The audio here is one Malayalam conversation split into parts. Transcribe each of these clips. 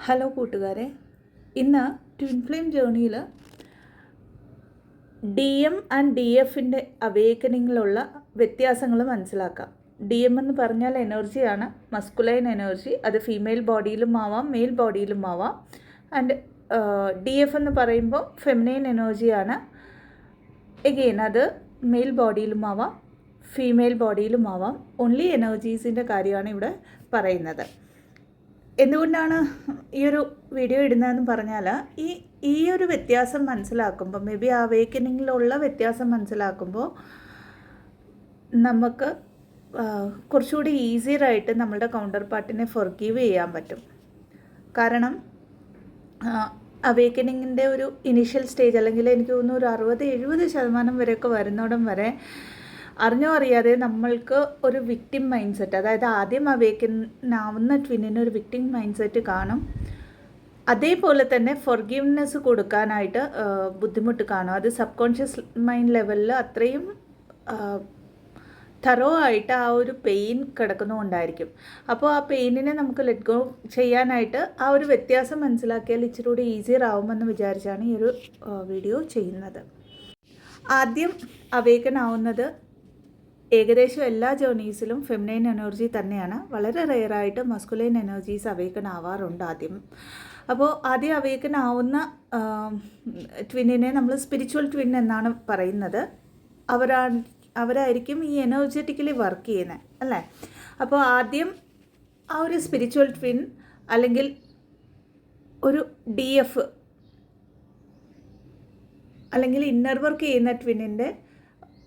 ഹലോ കൂട്ടുകാരെ, ഇന്ന് ട്വിൻ ഫ്ലെയിം ജേർണിയിൽ ഡി എം ആൻഡ് ഡി എഫിൻ്റെ അവേക്കനിങ്ങിലുള്ള വ്യത്യാസങ്ങൾ മനസ്സിലാക്കാം. ഡി എം എന്ന് പറഞ്ഞാൽ എനർജിയാണ്, മസ്കുലൈൻ എനർജി. അത് ഫീമെയിൽ ബോഡിയിലും ആവാം, മെയിൽ ബോഡിയിലും ആവാം. ആൻഡ് ഡി എഫ് എന്ന് പറയുമ്പോൾ ഫെമിനൈൻ എനർജിയാണ്. എഗെയിൻ അത് മെയിൽ ബോഡിയിലും ആവാം, ഫീമെയിൽ ബോഡിയിലും ആവാം. ഓൺലി എനർജീസിൻ്റെ കാര്യമാണ് ഇവിടെ പറയുന്നത്. എന്തുകൊണ്ടാണ് ഈ ഒരു വീഡിയോ ഇടുന്നതെന്ന് പറഞ്ഞാൽ ഈ ഒരു വ്യത്യാസം മനസ്സിലാക്കുമ്പോൾ, മേ ബി അവേക്കനിങ്ങിലുള്ള വ്യത്യാസം മനസ്സിലാക്കുമ്പോൾ നമുക്ക് കുറച്ചുകൂടി ഈസിയറായിട്ട് നമ്മളുടെ കൗണ്ടർ പാർട്ടിനെ ഫൊർഗീവ് ചെയ്യാൻ പറ്റും. കാരണം അവേക്കനിങ്ങിൻ്റെ ഒരു ഇനീഷ്യൽ സ്റ്റേജ്, അല്ലെങ്കിൽ എനിക്ക് തോന്നുന്നു ഒരു 60-70% വരെയൊക്കെ വരുന്നിടം വരെ അറിഞ്ഞോ അറിയാതെ നമ്മൾക്ക് ഒരു വിക്ടിം മൈൻഡ് സെറ്റ്, അതായത് ആദ്യം അവേക്കനാവുന്ന ട്വിന്നിന് ഒരു വിക്ടിം മൈൻഡ് സെറ്റ് കാണും. അതേപോലെ തന്നെ ഫൊർഗീവ്നെസ് കൊടുക്കാനായിട്ട് ബുദ്ധിമുട്ട് കാണും. അത് സബ് കോൺഷ്യസ് മൈൻഡ് ലെവലിൽ അത്രയും തറോ ആയിട്ട് ആ ഒരു പെയിൻ കിടക്കുന്നുകൊണ്ടായിരിക്കും. അപ്പോൾ ആ പെയിനിനെ നമുക്ക് ലെറ്റ് ഗോ ചെയ്യാനായിട്ട് ആ ഒരു വ്യത്യാസം മനസ്സിലാക്കിയാൽ ഇച്ചിരി കൂടി ഈസിയർ ആവുമെന്ന് വിചാരിച്ചാണ് ഈ ഒരു വീഡിയോ ചെയ്യുന്നത്. ആദ്യം അവേക്കൻ ആവുന്നത് ഏകദേശം എല്ലാ ജേർണീസിലും ഫെമിനൈൻ എനർജി തന്നെയാണ്. വളരെ റെയറായിട്ട് മസ്കുലൈൻ എനർജീസ് അവേക്കൻ ആവാറുണ്ട് ആദ്യം. അപ്പോൾ ആദ്യം അവേക്കൻ ആവുന്ന ട്വിന്നിനെ നമ്മൾ സ്പിരിച്വൽ ട്വിൻ എന്നാണ് പറയുന്നത്. അവരായിരിക്കും ഈ എനർജറ്റിക്കലി വർക്ക് ചെയ്യുന്നത്, അല്ലേ? അപ്പോൾ ആദ്യം ആ ഒരു സ്പിരിച്വൽ ട്വിൻ അല്ലെങ്കിൽ ഒരു ഡി എഫ് അല്ലെങ്കിൽ ഇന്നർ വർക്ക് ചെയ്യുന്ന ട്വിന്നിൻ്റെ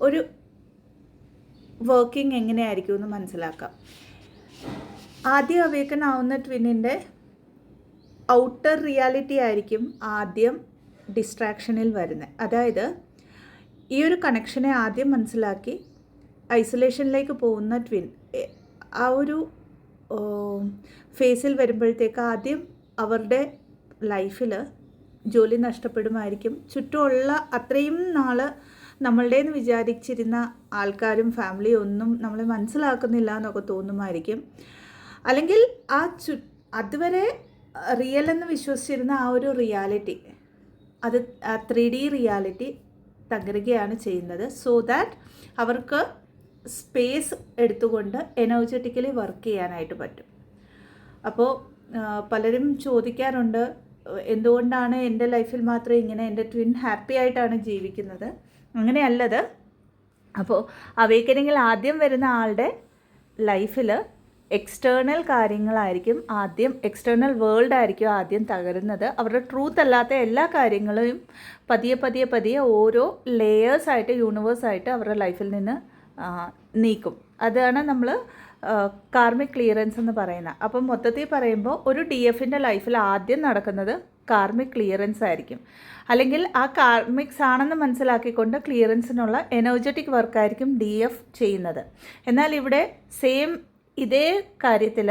ഒരു വർക്കിംഗ് എങ്ങനെയായിരിക്കും എന്ന് മനസ്സിലാക്കാം. ആദ്യം അവേക്കൻ ആവുന്ന ട്വിന്നിൻ്റെ ഔട്ടർ റിയാലിറ്റി ആയിരിക്കും ആദ്യം ഡിസ്ട്രാക്ഷനിൽ വരുന്നത്. അതായത് ഈ ഒരു കണക്ഷനെ ആദ്യം മനസ്സിലാക്കി ഐസൊലേഷനിലേക്ക് പോകുന്ന ട്വിൻ ആ ഒരു ഫേസിൽ വരുമ്പോഴത്തേക്ക് ആദ്യം അവരുടെ ലൈഫിൽ ജോലി നഷ്ടപ്പെടുമായിരിക്കും. ചുറ്റുമുള്ള അത്രയും നാൾ നമ്മളുടേന്ന് വിചാരിച്ചിരുന്ന ആൾക്കാരും ഫാമിലിയും ഒന്നും നമ്മളെ മനസ്സിലാക്കുന്നില്ല എന്നൊക്കെ തോന്നുമായിരിക്കും. അല്ലെങ്കിൽ അതുവരെ റിയൽ എന്ന് വിശ്വസിച്ചിരുന്ന ആ ഒരു റിയാലിറ്റി, അത് 3D റിയാലിറ്റി തകരുകയാണ് ചെയ്യുന്നത്. സോ ദാറ്റ് അവർക്ക് സ്പേസ് എടുത്തുകൊണ്ട് എനർജറ്റിക്കലി വർക്ക് ചെയ്യാനായിട്ട് പറ്റും. അപ്പോൾ പലരും ചോദിക്കാറുണ്ട്, എന്തുകൊണ്ടാണ് എൻ്റെ ലൈഫിൽ മാത്രം ഇങ്ങനെ, എൻ്റെ ട്വിൻ ഹാപ്പി ആയിട്ടാണ് ജീവിക്കുന്നത്? അങ്ങനെയല്ലത്. അപ്പോൾ അവേക്കനിങ്ങിൽ ആദ്യം വരുന്ന ആളുടെ ലൈഫിൽ എക്സ്റ്റേണൽ കാര്യങ്ങളായിരിക്കും ആദ്യം, എക്സ്റ്റേണൽ വേൾഡ് ആയിരിക്കും ആദ്യം തകരുന്നത്. അവരുടെ ട്രൂത്ത് അല്ലാത്ത എല്ലാ കാര്യങ്ങളും പതിയെ ഓരോ ലെയേഴ്സായിട്ട്, യൂണിവേഴ്സായിട്ട് അവരുടെ ലൈഫിൽ നിന്ന് നീക്കും. അതാണ് നമ്മൾ കാർമിക് ക്ലിയറൻസ് എന്ന് പറയുന്നത്. അപ്പം മൊത്തത്തിൽ പറയുമ്പോൾ ഒരു ഡി എഫിൻ്റെ ലൈഫിൽ ആദ്യം നടക്കുന്നത് കാർമിക് ക്ലിയറൻസ് ആയിരിക്കും. അല്ലെങ്കിൽ ആ കാർമിക്സ് ആണെന്ന് മനസ്സിലാക്കിക്കൊണ്ട് ക്ലിയറൻസിനുള്ള എനർജറ്റിക് വർക്കായിരിക്കും ഡി എഫ് ചെയ്യുന്നത്. എന്നാൽ ഇവിടെ സെയിം ഇതേ കാര്യത്തിൽ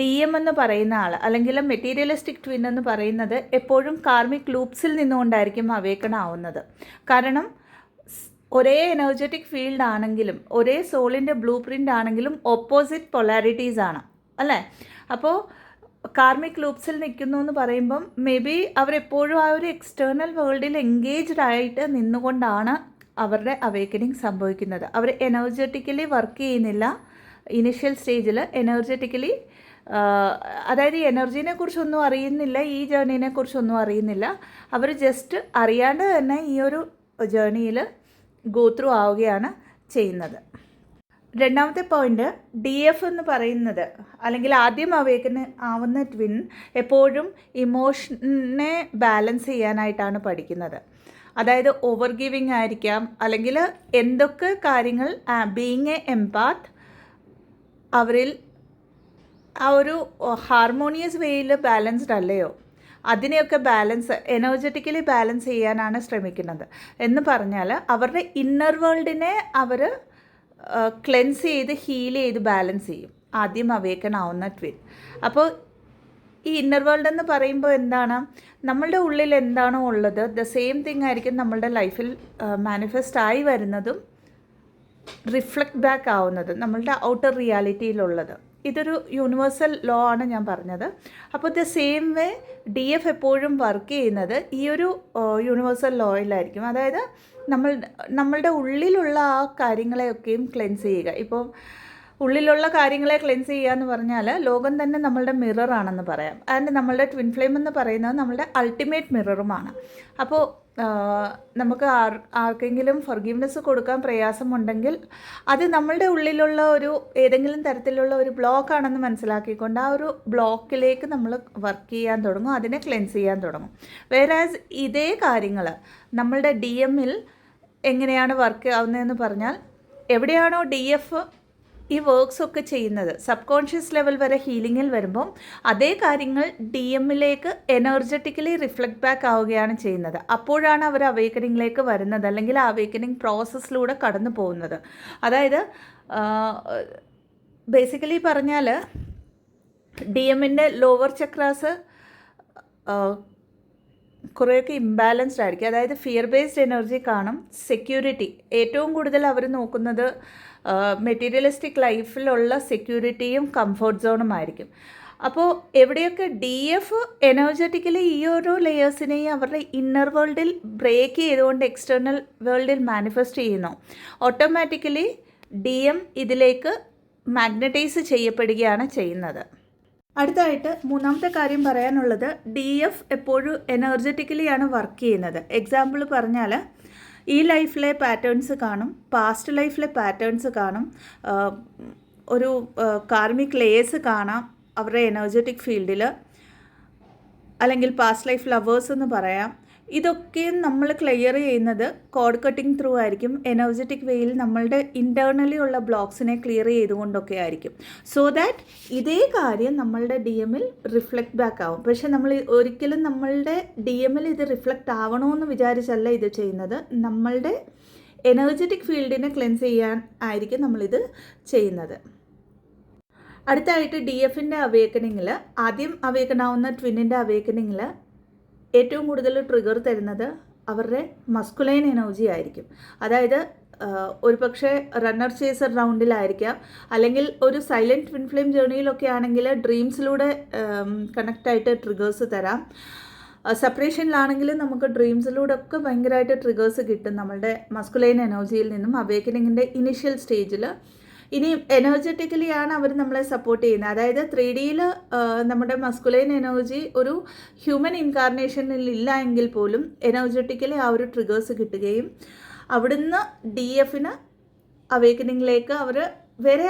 ഡി എം എന്ന് പറയുന്ന ആൾ, അല്ലെങ്കിൽ മെറ്റീരിയലിസ്റ്റിക് ട്വിൻ എന്ന് പറയുന്നത് എപ്പോഴും കാർമിക് ലൂപ്സിൽ നിന്നുകൊണ്ടായിരിക്കും അവേക്കൺ ആവുന്നത്. കാരണം ഒരേ എനർജറ്റിക് ഫീൽഡ് ആണെങ്കിലും, ഒരേ സോളിൻ്റെ ബ്ലൂ പ്രിൻ്റ് ആണെങ്കിലും ഓപ്പോസിറ്റ് പൊളാരിറ്റീസ് ആണ്, അല്ലേ? അപ്പോൾ കാർമിക് ലൂപ്സിൽ നിൽക്കുന്നു എന്ന് പറയുമ്പം മേ ബി അവരെപ്പോഴും ആ ഒരു എക്സ്റ്റേണൽ വേൾഡിൽ എൻഗേജ്ഡ് ആയിട്ട് നിന്നുകൊണ്ടാണ് അവരുടെ അവേക്കനിങ് സംഭവിക്കുന്നത്. അവർ എനർജറ്റിക്കലി വർക്ക് ചെയ്യുന്നില്ല ഇനിഷ്യൽ സ്റ്റേജിൽ. എനർജറ്റിക്കലി അതായത് ഈ എനർജീനെ കുറിച്ചൊന്നും അറിയുന്നില്ല, ഈ ജേർണീനെ കുറിച്ചൊന്നും അറിയുന്നില്ല. അവർ ജസ്റ്റ് അറിയാണ്ട് തന്നെ ഈ ഒരു ജേർണിയിൽ ഗോ ത്രൂ ആവുകയാണ് ചെയ്യുന്നത്. രണ്ടാമത്തെ പോയിന്റ്, ഡി എഫ് എന്ന് പറയുന്നത്, അല്ലെങ്കിൽ ആദ്യം അവേക്കന് ആവുന്ന ട്വിൻ എപ്പോഴും ഇമോഷനെ ബാലൻസ് ചെയ്യാനായിട്ടാണ് പഠിക്കുന്നത്. അതായത് ഓവർ ഗിവിങ് ആയിരിക്കാം, അല്ലെങ്കിൽ എന്തൊക്കെ കാര്യങ്ങൾ ബീയിങ് എ എംപാത്ത് അവരിൽ ആ ഒരു ഹാർമോണിയസ് വേയിൽ ബാലൻസ്ഡ് അല്ലയോ, അതിനെയൊക്കെ ബാലൻസ്, എനർജറ്റിക്കലി ബാലൻസ് ചെയ്യാനാണ് ശ്രമിക്കുന്നത്. എന്ന് പറഞ്ഞാൽ അവരുടെ ഇന്നർ വേൾഡിനെ അവർ ക്ലെൻസ് ചെയ്ത് ഹീൽ ചെയ്ത് ബാലൻസ് ചെയ്യും ആദ്യം അവേക്കൺ ആവുന്ന ട്വിൻ. അപ്പോൾ ഈ ഇന്നർ വേൾഡ് എന്ന് പറയുമ്പോൾ എന്താണ്, നമ്മളുടെ ഉള്ളിൽ എന്താണോ ഉള്ളത് ദ സെയിം തിങ് ആയിരിക്കും നമ്മളുടെ ലൈഫിൽ മാനിഫെസ്റ്റ് ആയി വരുന്നതും റിഫ്ലക്റ്റ് ബാക്ക് ആവുന്നതും നമ്മളുടെ ഔട്ടർ റിയാലിറ്റിയിലുള്ളത്. ഇതൊരു യൂണിവേഴ്സൽ ലോ ആണ് ഞാൻ പറഞ്ഞത്. അപ്പോൾ ദ സെയിം വേ DF എപ്പോഴും വർക്ക് ചെയ്യുന്നത് ഈ ഒരു യൂണിവേഴ്സൽ ലോയിലായിരിക്കും. അതായത് നമ്മളുടെ ഉള്ളിലുള്ള ആ കാര്യങ്ങളെയൊക്കെയും ക്ലെൻസ് ചെയ്യുക. ഇപ്പോൾ ഉള്ളിലുള്ള കാര്യങ്ങളെ ക്ലെൻസ് ചെയ്യുക എന്ന് പറഞ്ഞാൽ ലോകം തന്നെ നമ്മളുടെ മിററാണെന്ന് പറയാം. ആൻഡ് നമ്മളുടെ ട്വിൻ ഫ്ലെയിം എന്ന് പറയുന്നത് നമ്മളുടെ അൾട്ടിമേറ്റ് മിററുമാണ്. അപ്പോൾ നമുക്ക് ആർക്കെങ്കിലും ഫർഗീവ്നെസ് കൊടുക്കാൻ പ്രയാസമുണ്ടെങ്കിൽ അത് നമ്മളുടെ ഉള്ളിലുള്ള ഏതെങ്കിലും തരത്തിലുള്ള ഒരു ബ്ലോക്കാണെന്ന് മനസ്സിലാക്കിക്കൊണ്ട് ആ ഒരു ബ്ലോക്കിലേക്ക് നമ്മൾ വർക്ക് ചെയ്യാൻ തുടങ്ങും, അതിനെ ക്ലെൻസ് ചെയ്യാൻ തുടങ്ങും. വേറാസ് ഇതേ കാര്യങ്ങൾ നമ്മളുടെ DMൽ എങ്ങനെയാണ് വർക്ക് ആവുന്നതെന്ന് പറഞ്ഞാൽ, എവിടെയാണോ DF ഈ വർക്ക്സ് ഒക്കെ ചെയ്യുന്നത് സബ് കോൺഷ്യസ് ലെവൽ വരെ ഹീലിങ്ങിൽ വരുമ്പം അതേ കാര്യങ്ങൾ DMലേക്ക് എനർജറ്റിക്കലി റിഫ്ലക്റ്റ് ബാക്ക് ആവുകയാണ് ചെയ്യുന്നത്. അപ്പോഴാണ് അവർ അവേക്കനിങ്ങിലേക്ക് വരുന്നത്, അല്ലെങ്കിൽ അവേക്കനിങ് പ്രോസസ്സിലൂടെ കടന്നു പോകുന്നത്. അതായത് ബേസിക്കലി പറഞ്ഞാൽ DMൻ്റെ ലോവർ ചക്രാസ് കുറേയൊക്കെ ഇംബാലൻസ്ഡ് ആയിരിക്കും. അതായത് ഫിയർ ബേസ്ഡ് എനർജി കാണും. സെക്യൂരിറ്റി ഏറ്റവും കൂടുതൽ അവർ നോക്കുന്നത് മെറ്റീരിയലിസ്റ്റിക് ലൈഫിലുള്ള സെക്യൂരിറ്റിയും കംഫർട്ട് സോണും ആയിരിക്കും. അപ്പോൾ എവിടെയൊക്കെ DF എനർജറ്റിക്കലി ഈ ഓരോ ലെയേഴ്സിനെയും അവരുടെ ഇന്നർ വേൾഡിൽ ബ്രേക്ക് ചെയ്തുകൊണ്ട് എക്സ്റ്റേർണൽ വേൾഡിൽ മാനിഫെസ്റ്റ് ചെയ്യുന്നു, ഓട്ടോമാറ്റിക്കലി DM ഇതിലേക്ക് മാഗ്നറ്റൈസ് ചെയ്യപ്പെടുകയാണ് ചെയ്യുന്നത്. അടുത്തായിട്ട് മൂന്നാമത്തെ കാര്യം പറയാനുള്ളത്, DF എപ്പോഴും എനർജറ്റിക്കലിയാണ് വർക്ക് ചെയ്യുന്നത്. എക്സാമ്പിൾ പറഞ്ഞാൽ ഈ ലൈഫിലെ പാറ്റേൺസ് കാണും, പാസ്റ്റ് ലൈഫിലെ പാറ്റേൺസ് കാണും, ഒരു കാർമിക് ലേയേഴ്സ് കാണാം അവരുടെ എനർജറ്റിക് ഫീൽഡിൽ, അല്ലെങ്കിൽ പാസ്റ്റ് ലൈഫ് ലവേഴ്സ് എന്ന് പറയാം. ഇതൊക്കെ നമ്മൾ ക്ലിയർ ചെയ്യുന്നത് കോഡ് കട്ടിങ് ത്രൂ ആയിരിക്കും. എനർജറ്റിക് വേയിൽ നമ്മളുടെ ഇൻറ്റേർണലി ഉള്ള ബ്ലോക്സിനെ ക്ലിയർ ചെയ്തുകൊണ്ടൊക്കെ ആയിരിക്കും. സോ ദാറ്റ് ഇതേ കാര്യം നമ്മളുടെ DMൽ റിഫ്ലക്റ്റ് ബാക്ക് ആവും. പക്ഷേ നമ്മൾ ഒരിക്കലും നമ്മളുടെ DMൽ ഇത് റിഫ്ലക്റ്റ് ആവണമെന്ന് വിചാരിച്ചല്ല ഇത് ചെയ്യുന്നത്. നമ്മളുടെ എനർജറ്റിക് ഫീൽഡിനെ ക്ലെൻസ് ചെയ്യാൻ ആയിരിക്കും നമ്മളിത് ചെയ്യുന്നത്. അടുത്തായിട്ട് DFൻ്റെ അവേക്കനിങ്ങിൽ, ആദ്യം അവേക്കനാവുന്ന ട്വിന്നിൻ്റെ അവേക്കനിങ്ങിൽ ഏറ്റവും കൂടുതൽ ട്രിഗർ തരുന്നത് അവരുടെ മസ്കുലൈൻ എനർജി ആയിരിക്കും. അതായത് ഒരു പക്ഷേ റണ്ണർ ചേസർ റൗണ്ടിലായിരിക്കാം, അല്ലെങ്കിൽ ഒരു സൈലൻറ്റ് ട്വിൻ ഫ്ലെയിം ജേർണിയിലൊക്കെ ആണെങ്കിൽ ഡ്രീംസിലൂടെ കണക്റ്റായിട്ട് ട്രിഗേഴ്സ് തരാം. സെപ്പറേഷനിലാണെങ്കിലും നമുക്ക് ഡ്രീംസിലൂടെ ഒക്കെ ഭയങ്കരമായിട്ട് ട്രിഗേഴ്സ് കിട്ടും നമ്മളുടെ മസ്കുലൈൻ എനർജിയിൽ നിന്നും അവേക്കനിങ്ങിൻ്റെ ഇനിഷ്യൽ സ്റ്റേജിൽ. ഇനി എനർജറ്റിക്കലിയാണ് അവർ നമ്മളെ സപ്പോർട്ട് ചെയ്യുന്നത്. അതായത് 3Dയിൽ നമ്മുടെ മസ്കുലൈൻ എനർജി ഒരു ഹ്യൂമൻ ഇൻകാർണേഷനിൽ ഇല്ല എങ്കിൽ പോലും എനർജറ്റിക്കലി ആ ഒരു ട്രിഗേഴ്സ് കിട്ടുകയും അവിടുന്ന് DFന് അവേക്കനിങ്ങിലേക്ക് അവർ വേറെ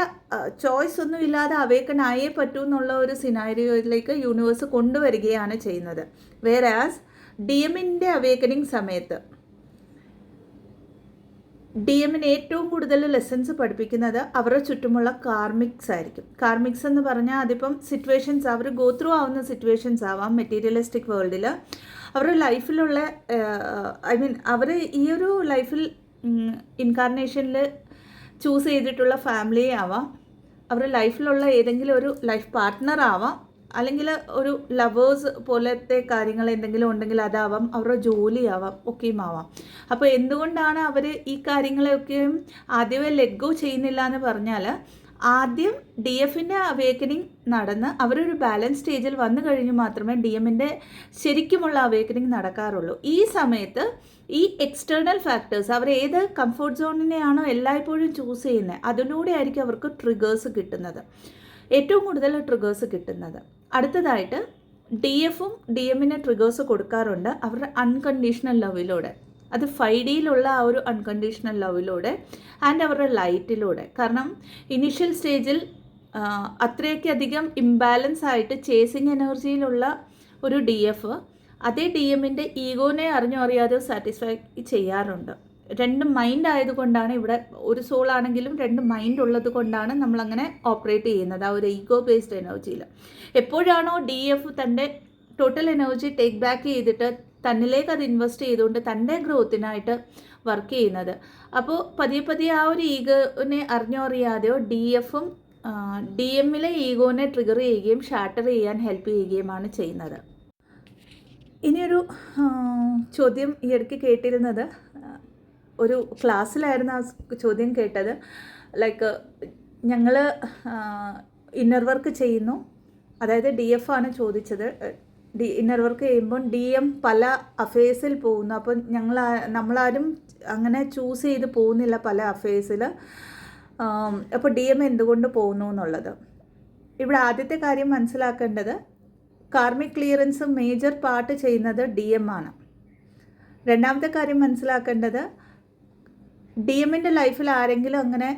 ചോയ്സ് ഒന്നും ഇല്ലാതെ അവേക്കൻ ആയേ പറ്റൂ എന്നുള്ള ഒരു സിനാരിയോയിലേക്ക് യൂണിവേഴ്സ് കൊണ്ടുവരികയാണ് ചെയ്യുന്നത്. വേറാസ് DMൻ്റെ അവേക്കനിങ് സമയത്ത് DMന് ഏറ്റവും കൂടുതൽ ലെസൺസ് പഠിപ്പിക്കുന്നത് അവരുടെ ചുറ്റുമുള്ള കാർമിക്സ് ആയിരിക്കും. കാർമിക്സ് എന്ന് പറഞ്ഞാൽ അതിപ്പം സിറ്റുവേഷൻസ്, അവർ ഗോ ത്രൂ ആവുന്ന സിറ്റുവേഷൻസ് ആവാം മെറ്റീരിയലിസ്റ്റിക് വേൾഡിൽ. അവരുടെ ലൈഫിലുള്ള അവർ ഈ ഒരു ലൈഫിൽ ഇൻകാർണേഷനിൽ ചൂസ് ചെയ്തിട്ടുള്ള ഫാമിലി ആവാം, അവരുടെ ലൈഫിലുള്ള ഏതെങ്കിലും ഒരു ലൈഫ് പാർട്ട്ണർ ആവാം, അല്ലെങ്കിൽ ഒരു ലവേഴ്സ് പോലത്തെ കാര്യങ്ങൾ എന്തെങ്കിലും ഉണ്ടെങ്കിൽ അതാവാം, അവരുടെ ജോലിയാവാം, ഒക്കെയും ആവാം. അപ്പോൾ എന്തുകൊണ്ടാണ് അവർ ഈ കാര്യങ്ങളെയൊക്കെയും ആദ്യമേ ലെറ്റ് ഗോ ചെയ്യുന്നില്ല എന്ന് പറഞ്ഞാൽ, ആദ്യം DFൻ്റെ അവേക്കനിങ് നടന്ന് അവരൊരു ബാലൻസ് സ്റ്റേജിൽ വന്നു കഴിഞ്ഞ് മാത്രമേ DMൻ്റെ ശരിക്കുമുള്ള അവേക്കനിങ് നടക്കാറുള്ളൂ. ഈ സമയത്ത് ഈ എക്സ്റ്റേർണൽ ഫാക്ടേഴ്സ്, അവർ ഏത് കംഫർട്ട് സോണിനെയാണോ എല്ലായ്പ്പോഴും ചൂസ് ചെയ്യുന്നത്, അതിലൂടെ ആയിരിക്കും അവർക്ക് ട്രിഗേഴ്സ് കിട്ടുന്നത്, ഏറ്റവും കൂടുതൽ ട്രിഗേഴ്സ് കിട്ടുന്നത്. അടുത്തതായിട്ട് DFും DMന് ട്രിഗേഴ്സ് കൊടുക്കാറുണ്ട് അവരുടെ അൺകണ്ടീഷണൽ ലവിലൂടെ. അത് 5Dയിലുള്ള ആ ഒരു അൺകണ്ടീഷണൽ ലവിലൂടെ ആൻഡ് അവരുടെ ലൈറ്റിലൂടെ. കാരണം ഇനീഷ്യൽ സ്റ്റേജിൽ അത്രയൊക്കെ ഇംബാലൻസ് ആയിട്ട് ചേസിങ് എനർജിയിലുള്ള ഒരു DF അതേ DMൻ്റെ ഈഗോനെ അറിഞ്ഞോ അറിയാതെ സാറ്റിസ്ഫൈ ചെയ്യാറുണ്ട്. രണ്ട് മൈൻഡ് ആയതുകൊണ്ടാണ് ഇവിടെ, ഒരു സോൾ ആണെങ്കിലും രണ്ട് മൈൻഡ് ഉള്ളത് കൊണ്ടാണ് നമ്മളങ്ങനെ ഓപ്പറേറ്റ് ചെയ്യുന്നത് ആ ഒരു ഈഗോ ബേസ്ഡ് എനർജിയിൽ. എപ്പോഴാണോ DF തൻ്റെ ടോട്ടൽ എനർജി ടേക്ക് ബാക്ക് ചെയ്തിട്ട് തന്നിലേക്ക് അത് ഇൻവെസ്റ്റ് ചെയ്തുകൊണ്ട് തൻ്റെ ഗ്രോത്തിനായിട്ട് വർക്ക് ചെയ്യുന്നത്, അപ്പോൾ പതിയെ പതിയെ ആ ഒരു ഈഗോനെ അറിഞ്ഞോ അറിയാതെയോ DFും DMലെ ഈഗോനെ ട്രിഗർ ചെയ്യുകയും ഷാട്ടർ ചെയ്യാൻ ഹെൽപ്പ് ചെയ്യുകയുമാണ് ചെയ്യുന്നത്. ഇനിയൊരു ചോദ്യം ഈ ഇടയ്ക്ക് കേട്ടിരുന്നത്, ഒരു ക്ലാസ്സിലായിരുന്നു ആ ചോദ്യം കേട്ടത്. ലൈക്ക് ഞങ്ങൾ ഇന്നർ വർക്ക് ചെയ്യുന്നു, അതായത് DF ആണ് ചോദിച്ചത്. ഇന്നർ വർക്ക് ചെയ്യുമ്പോൾ DM പല അഫയേഴ്സിൽ പോകുന്നു. അപ്പം നമ്മളാരും അങ്ങനെ ചൂസ് ചെയ്ത് പോകുന്നില്ല പല അഫയേഴ്സിൽ. അപ്പോൾ DM എന്തുകൊണ്ട് പോകുന്നു എന്നുള്ളത്. ഇവിടെ ആദ്യത്തെ കാര്യം മനസ്സിലാക്കേണ്ടത്, കാർമിക് ക്ലിയറൻസ് മേജർ പാർട്ട് ചെയ്യുന്നത് DM ആണ്. രണ്ടാമത്തെ കാര്യം മനസ്സിലാക്കേണ്ടത്, DMൻ്റെ ലൈഫിൽ ആരെങ്കിലും അങ്ങനെ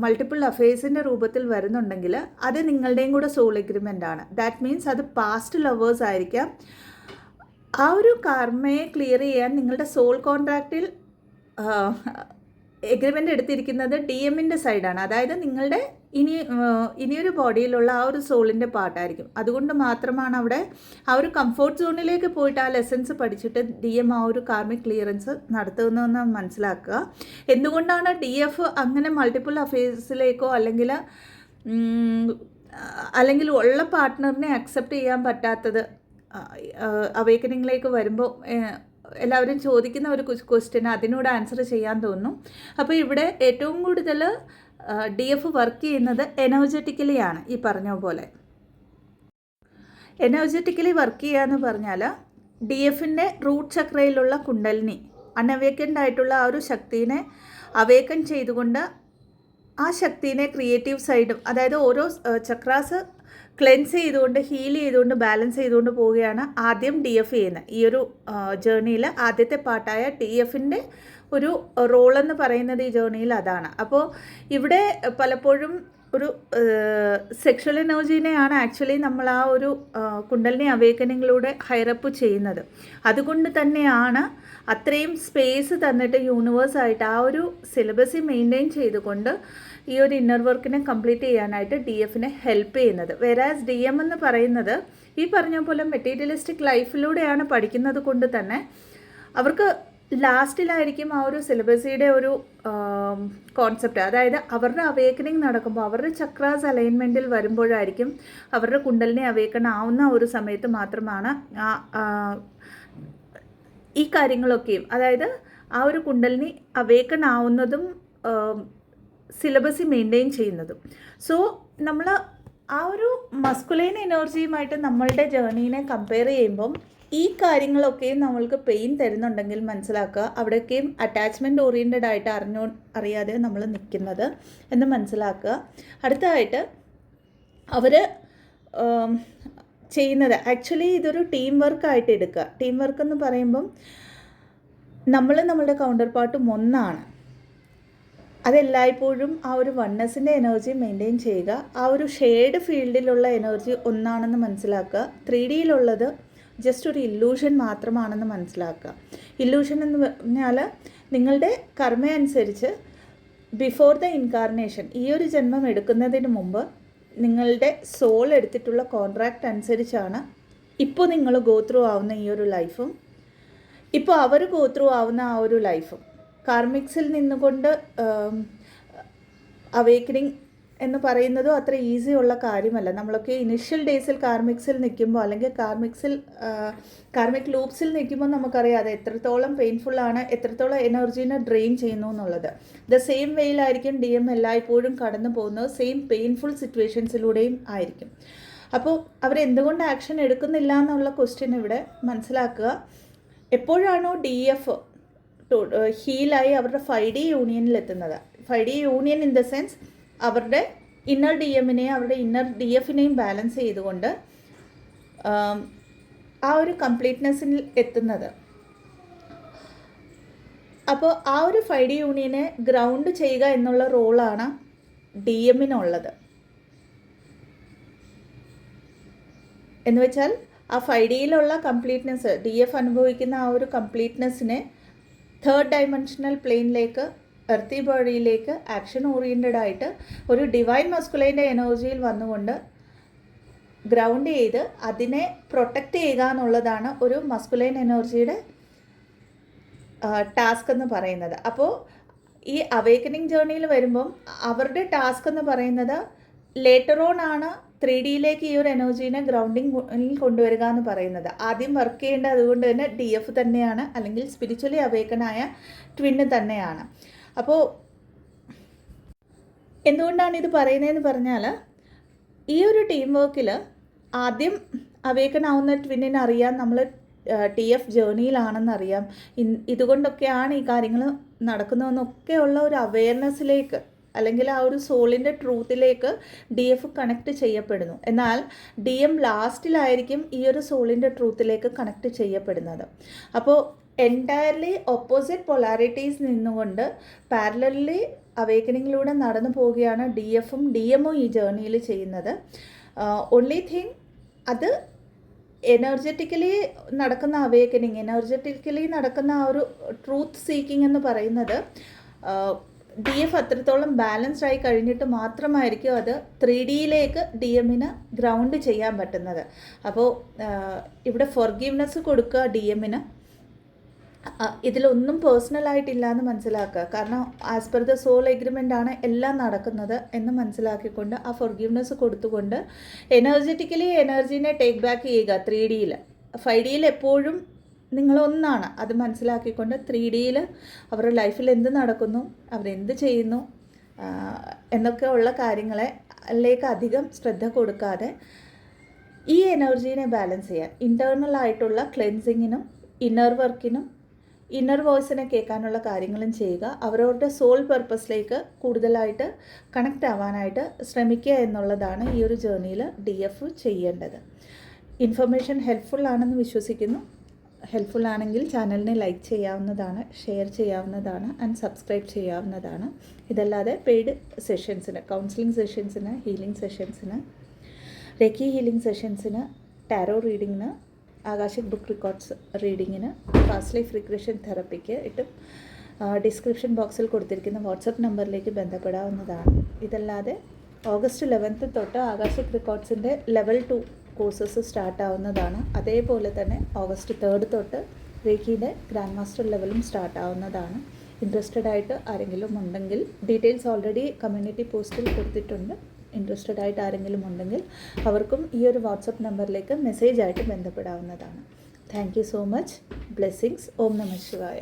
മൾട്ടിപ്പിൾ അഫയേഴ്സിൻ്റെ രൂപത്തിൽ വരുന്നുണ്ടെങ്കിൽ അത് നിങ്ങളുടെയും കൂടെ സോൾ എഗ്രിമെൻ്റ് ആണ്. ദാറ്റ് മീൻസ് അത് പാസ്റ്റ് ലവേഴ്സ് ആയിരിക്കാം. ആ ഒരു കർമ്മയെ ക്ലിയർ ചെയ്യാൻ നിങ്ങളുടെ സോൾ കോൺട്രാക്റ്റിൽ എഗ്രിമെൻ്റ് എടുത്തിരിക്കുന്നത് DMൻ്റെ സൈഡാണ്. അതായത് നിങ്ങളുടെ ഇനിയൊരു ബോഡിയിലുള്ള ആ ഒരു സോളിൻ്റെ പാർട്ടായിരിക്കും. അതുകൊണ്ട് മാത്രമാണ് അവിടെ ആ ഒരു കംഫോർട്ട് സോണിലേക്ക് പോയിട്ട് ആ ലെസൺസ് പഠിച്ചിട്ട് DM ആ ഒരു കാർമിക് ക്ലിയറൻസ് നടത്തുന്നതെന്ന് മനസ്സിലാക്കുക. എന്തുകൊണ്ടാണ് DF അങ്ങനെ മൾട്ടിപ്പിൾ അഫയേഴ്സിലേക്കോ അല്ലെങ്കിൽ ഉള്ള പാർട്ട്ണറിനെ അക്സെപ്റ്റ് ചെയ്യാൻ പറ്റാത്തത് അവേക്കനിങ്ങിലേക്ക് വരുമ്പോൾ എല്ലാവരും ചോദിക്കുന്ന ഒരു ക്വസ്റ്റ്യൻ, അതിനോട് ആൻസർ ചെയ്യാൻ തോന്നുന്നു. അപ്പോൾ ഇവിടെ ഏറ്റവും കൂടുതൽ DF വർക്ക് ചെയ്യുന്നത് എനർജറ്റിക്കലി ആണ്. ഈ പറഞ്ഞ പോലെ എനർജറ്റിക്കലി വർക്ക് ചെയ്യുക എന്ന് പറഞ്ഞാൽ DFൻ്റെ റൂട്ട് ചക്രയിലുള്ള കുണ്ടലിനി അൺഅവേക്കൻഡ് ആയിട്ടുള്ള ആ ഒരു ശക്തിനെ അവേക്കൻ ചെയ്തുകൊണ്ട് ആ ശക്തിനെ ക്രിയേറ്റീവ് സൈഡും, അതായത് ഓരോ ചക്രാസ് ക്ലെൻസ് ചെയ്തുകൊണ്ട് ഹീൽ ചെയ്തുകൊണ്ട് ബാലൻസ് ചെയ്തുകൊണ്ട് പോവുകയാണ് ആദ്യം DF ചെയ്യുന്നത്. ഈ ഒരു ജേർണിയിൽ ആദ്യത്തെ പാർട്ടായ DFൻ്റെ ഒരു റോളെന്ന് പറയുന്നത് ഈ ജേർണിയിൽ അതാണ്. അപ്പോൾ ഇവിടെ പലപ്പോഴും ഒരു സെക്ഷൽ എനർജീനെയാണ് ആക്ച്വലി നമ്മൾ ആ ഒരു കുണ്ടലിനി അവേക്കനിങ്ങിലൂടെ ഹൈറപ്പ് ചെയ്യുന്നത്. അതുകൊണ്ട് തന്നെയാണ് അത്രയും സ്പേസ് തന്നിട്ട് യൂണിവേഴ്സായിട്ട് ആ ഒരു സിലബസ് മെയിൻറ്റെയിൻ ചെയ്തുകൊണ്ട് ഈ ഒരു ഇന്നർ വർക്കിനെ കംപ്ലീറ്റ് ചെയ്യാനായിട്ട് DFനെ ഹെൽപ്പ് ചെയ്യുന്നത്. വെരാസ് DM എന്ന് പറയുന്നത് ഈ പറഞ്ഞ പോലെ മെറ്റീരിയലിസ്റ്റിക് ലൈഫിലൂടെയാണ് പഠിക്കുന്നത് കൊണ്ട് തന്നെ അവർക്ക് ലാസ്റ്റിലായിരിക്കും ആ ഒരു സിലബസിയുടെ ഒരു കോൺസെപ്റ്റ്, അതായത് അവരുടെ അവേക്കനിങ് നടക്കുമ്പോൾ അവരുടെ ചക്രാസ് അലൈൻമെൻറ്റിൽ വരുമ്പോഴായിരിക്കും അവരുടെ കുണ്ടലിനെ അവേക്കൺ ആവുന്ന ഒരു സമയത്ത് മാത്രമാണ് ഈ കാര്യങ്ങളൊക്കെയും, അതായത് ആ ഒരു കുണ്ടലിനി അവേക്കൺ ആവുന്നതും സിലബസ് മെയിൻറ്റെയിൻ ചെയ്യുന്നതും. സോ നമ്മൾ ആ ഒരു മസ്കുലൈൻ എനർജിയുമായിട്ട് നമ്മളുടെ ജേർണീനെ കമ്പയർ ചെയ്യുമ്പം ഈ കാര്യങ്ങളൊക്കെയും നമ്മൾക്ക് പെയിൻ തരുന്നുണ്ടെങ്കിൽ മനസ്സിലാക്കുക അവിടെയൊക്കെയും അറ്റാച്ച്മെൻറ്റ് ഓറിയൻറ്റഡ് ആയിട്ട് അറിയാതെ നമ്മൾ നിൽക്കുന്നത് എന്ന് മനസ്സിലാക്കുക. അടുത്തതായിട്ട് അവർ ചെയ്യുന്നത് ആക്ച്വലി ഇതൊരു ടീം വർക്കായിട്ട് എടുക്കുക. ടീം വർക്ക് എന്ന് പറയുമ്പം നമ്മളുടെ കൗണ്ടർ പാർട്ടും ഒന്നാണ്. അതെല്ലായ്പ്പോഴും ആ ഒരു വണ്ണസിൻ്റെ എനർജി മെയിൻറ്റെയിൻ ചെയ്യുക. ആ ഒരു ഷെയ്ഡ് ഫീൽഡിലുള്ള എനർജി ഒന്നാണെന്ന് മനസ്സിലാക്കുക. 3Dയിലുള്ളത് ജസ്റ്റ് ഒരു ഇല്ലൂഷൻ മാത്രമാണെന്ന് മനസ്സിലാക്കുക. ഇല്ലൂഷൻ എന്ന് പറഞ്ഞാൽ നിങ്ങളുടെ കർമ്മ അനുസരിച്ച് ബിഫോർ ദ ഇൻകാർണേഷൻ, ഈ ഒരു ജന്മം എടുക്കുന്നതിന് മുമ്പ് നിങ്ങളുടെ സോൾ എടുത്തിട്ടുള്ള കോൺട്രാക്റ്റ് അനുസരിച്ചാണ് ഇപ്പോൾ നിങ്ങൾ ഗോ ത്രൂ ആവുന്ന ഈ ഒരു ലൈഫും ഇപ്പോൾ അവർ ഗോ ത്രൂ ആവുന്ന ആ ഒരു ലൈഫും. കാർമിക്സിൽ നിന്നുകൊണ്ട് അവേക്കനിങ് എന്ന് പറയുന്നതും അത്ര ഈസി ഉള്ള കാര്യമല്ല. നമ്മളൊക്കെ ഇനിഷ്യൽ ഡേയ്സിൽ കാർമിക്സിൽ നിൽക്കുമ്പോൾ അല്ലെങ്കിൽ കാർമിക് ലൂപ്സിൽ നിൽക്കുമ്പോൾ നമുക്കറിയാം അത് എത്രത്തോളം പെയിൻഫുള്ളാണ്, എത്രത്തോളം എനർജീനെ ഡ്രെയിൻ ചെയ്യുന്നു എന്നുള്ളത്. ദ സെയിം വേയിലായിരിക്കും DM എല്ലായ്പ്പോഴും കടന്നു പോകുന്നത്, സെയിം പെയിൻഫുൾ സിറ്റുവേഷൻസിലൂടെയും ആയിരിക്കും. അപ്പോൾ അവരെന്തുകൊണ്ട് ആക്ഷൻ എടുക്കുന്നില്ല എന്നുള്ള ക്വസ്റ്റ്യൻ ഇവിടെ മനസ്സിലാക്കുക. എപ്പോഴാണോ DF ഹീലായി അവരുടെ 5D യൂണിയനിൽ എത്തുന്നത്, 5D union in the sense അവരുടെ ഇന്നർ DMനെയും അവരുടെ ഇന്നർ DFനെയും ബാലൻസ് ചെയ്തുകൊണ്ട് ആ ഒരു കംപ്ലീറ്റ്നെസ്സിൽ എത്തുന്നത്. അപ്പോൾ ആ ഒരു 5D യൂണിയനെ ഗ്രൗണ്ട് ചെയ്യുക എന്നുള്ള റോളാണ് DMനുള്ളത്. എന്ന് വെച്ചാൽ ആ 5Dയിലുള്ള കംപ്ലീറ്റ്നെസ്, DF അനുഭവിക്കുന്ന ആ ഒരു കംപ്ലീറ്റ്നെസ്സിനെ 3rd ഡൈമെൻഷണൽ പ്ലെയിനിലേക്ക്, എർത്തി ബോഡിയിലേക്ക് ആക്ഷൻ ഓറിയൻറ്റഡ് ആയിട്ട് ഒരു ഡിവൈൻ മസ്കുലൈൻ്റെ എനർജിയിൽ വന്നുകൊണ്ട് ഗ്രൗണ്ട് ചെയ്ത് അതിനെ പ്രൊട്ടക്റ്റ് ചെയ്യുക എന്നുള്ളതാണ് ഒരു മസ്കുലൈൻ എനർജിയുടെ ടാസ്ക് എന്ന് പറയുന്നത്. അപ്പോൾ ഈ അവേക്കനിങ് ജേർണിയിൽ വരുമ്പം അവരുടെ ടാസ്ക് എന്ന് പറയുന്നത് ലേറ്റർ ഓൺ ആണ് 3Dയിലേക്ക് ഈ ഒരു എനർജീനെ ഗ്രൗണ്ടിങ്ങിൽ കൊണ്ടുവരിക എന്ന് പറയുന്നത്. ആദ്യം വർക്ക് ചെയ്യേണ്ടത് അതുകൊണ്ട് തന്നെ DF തന്നെയാണ്, അല്ലെങ്കിൽ സ്പിരിച്വലി അവേക്കനായ ട്വിന്ന് തന്നെയാണ്. അപ്പോൾ എന്തുകൊണ്ടാണ് ഇത് പറയുന്നതെന്ന് പറഞ്ഞാൽ ഈ ഒരു ടീം വർക്കിൽ ആദ്യം അവേക്കൺ ആവുന്ന ട്വിന്നിനെ അറിയാൻ നമ്മൾ TF ജേർണിയിലാണെന്നറിയാം. ഇതുകൊണ്ടൊക്കെയാണ് ഈ കാര്യങ്ങൾ നടക്കുന്നതെന്നൊക്കെയുള്ള ഒരു അവെയർനെസ്സിലേക്ക് അല്ലെങ്കിൽ ആ ഒരു സോളിൻ്റെ ട്രൂത്തിലേക്ക് DF കണക്ട് ചെയ്യപ്പെടുന്നു. എന്നാൽ DM ലാസ്റ്റിലായിരിക്കും ഈ ഒരു സോളിൻ്റെ ട്രൂത്തിലേക്ക് കണക്ട് ചെയ്യപ്പെടുന്നത്. അപ്പോൾ എൻറ്റയർലി ഓപ്പോസിറ്റ് പൊളാരിറ്റീസ് നിന്നുകൊണ്ട് പാരലലി അവേക്കനിങ്ങിലൂടെ നടന്നു പോവുകയാണ് DFും DMും ഈ ജേർണിയിൽ ചെയ്യുന്നത്. ഓൺലി തിങ് അത് എനർജറ്റിക്കലി നടക്കുന്ന അവേക്കനിങ്, എനർജറ്റിക്കലി നടക്കുന്ന ആ ഒരു ട്രൂത്ത് സീക്കിംഗ് എന്ന് പറയുന്നത് DF അത്രത്തോളം ബാലൻസ്ഡ് ആയി കഴിഞ്ഞിട്ട് മാത്രമായിരിക്കും അത് 3Dയിലേക്ക് DMന് ഗ്രൗണ്ട് ചെയ്യാൻ പറ്റുന്നത്. അപ്പോൾ ഇവിടെ ഫോർഗീവ്നെസ് കൊടുക്കുക DMന്, ഇതിലൊന്നും പേഴ്സണലായിട്ടില്ല എന്ന് മനസ്സിലാക്കുക. കാരണം as per the sole agreement ആണ് എല്ലാം നടക്കുന്നത് എന്ന് മനസ്സിലാക്കിക്കൊണ്ട് ആ ഫോർഗീവ്നെസ് കൊടുത്തുകൊണ്ട് എനർജറ്റിക്കലി എനർജീനെ ടേക്ക് ബാക്ക് ചെയ്യുക. 3Dയിൽ 5Dയിൽ എപ്പോഴും നിങ്ങളൊന്നാണ്, അത് മനസ്സിലാക്കിക്കൊണ്ട് 3Dയിൽ അവരുടെ ലൈഫിൽ എന്ത് നടക്കുന്നു, അവരെന്ത് ചെയ്യുന്നു എന്നൊക്കെ ഉള്ള കാര്യങ്ങളിലേക്ക് അധികം ശ്രദ്ധ കൊടുക്കാതെ ഈ എനർജീനെ ബാലൻസ് ചെയ്യാൻ ഇൻറ്റേർണൽ ആയിട്ടുള്ള ക്ലെൻസിങ്ങിനും ഇന്നർ വർക്കിനും ഇന്നർ വോയിസിനെ കേൾക്കാനുള്ള കാര്യങ്ങളും ചെയ്യുക. അവരവരുടെ സോൾ പർപ്പസിലേക്ക് കൂടുതലായിട്ട് കണക്റ്റ് ആവാനായിട്ട് ശ്രമിക്കുക എന്നുള്ളതാണ് ഈ ഒരു ജേർണിയിൽ DF ചെയ്യേണ്ടത്. ഇൻഫർമേഷൻ ഹെൽപ്ഫുൾ ആണെന്ന് വിശ്വസിക്കുന്നു. ഹെൽപ്ഫുൾ ആണെങ്കിൽ ചാനലിനെ ലൈക്ക് ചെയ്യാവുന്നതാണ്, ഷെയർ ചെയ്യാവുന്നതാണ് ആൻഡ് സബ്സ്ക്രൈബ് ചെയ്യാവുന്നതാണ്. ഇതല്ലാതെ പെയ്ഡ് സെഷൻസിന്, കൗൺസിലിംഗ് സെഷൻസിന്, ഹീലിംഗ് സെഷൻസിന്, റെക്കി ഹീലിംഗ് സെഷൻസിന്, ടാരോ റീഡിങ്ങിന്, ആകാശിക് ബുക്ക് റെക്കോർഡ്സ് റീഡിങ്ങിന്, പാസ്റ്റ് ലൈഫ് റിഗ്രഷൻ തെറപ്പിക്ക് ഡിസ്ക്രിപ്ഷൻ ബോക്സിൽ കൊടുത്തിരിക്കുന്ന വാട്സപ്പ് നമ്പറിലേക്ക് ബന്ധപ്പെടാവുന്നതാണ്. ഇതല്ലാതെ ഓഗസ്റ്റ് 11 തൊട്ട് ആകാശിക് റെക്കോർഡ്സിൻ്റെ ലെവൽ 2 കോഴ്സസ് സ്റ്റാർട്ടാവുന്നതാണ്. അതേപോലെ തന്നെ ഓഗസ്റ്റ് 3 തൊട്ട് റേക്കിയുടെ ഗ്രാൻഡ് മാസ്റ്റർ ലെവലും സ്റ്റാർട്ടാവുന്നതാണ്. ഇൻട്രസ്റ്റഡ് ആയിട്ട് ആരെങ്കിലും ഉണ്ടെങ്കിൽ, ഡീറ്റെയിൽസ് ഓൾറെഡി കമ്മ്യൂണിറ്റി പോസ്റ്റിൽ കൊടുത്തിട്ടുണ്ട്. ഇൻട്രസ്റ്റഡ് ആയിട്ട് ആരെങ്കിലും ഉണ്ടെങ്കിൽ അവർക്കും ഈ ഒരു വാട്സപ്പ് നമ്പറിലേക്ക് മെസ്സേജായിട്ട് ബന്ധപ്പെടാവുന്നതാണ്. Thank you so much. Blessings. Om നമഃ ശിവായ.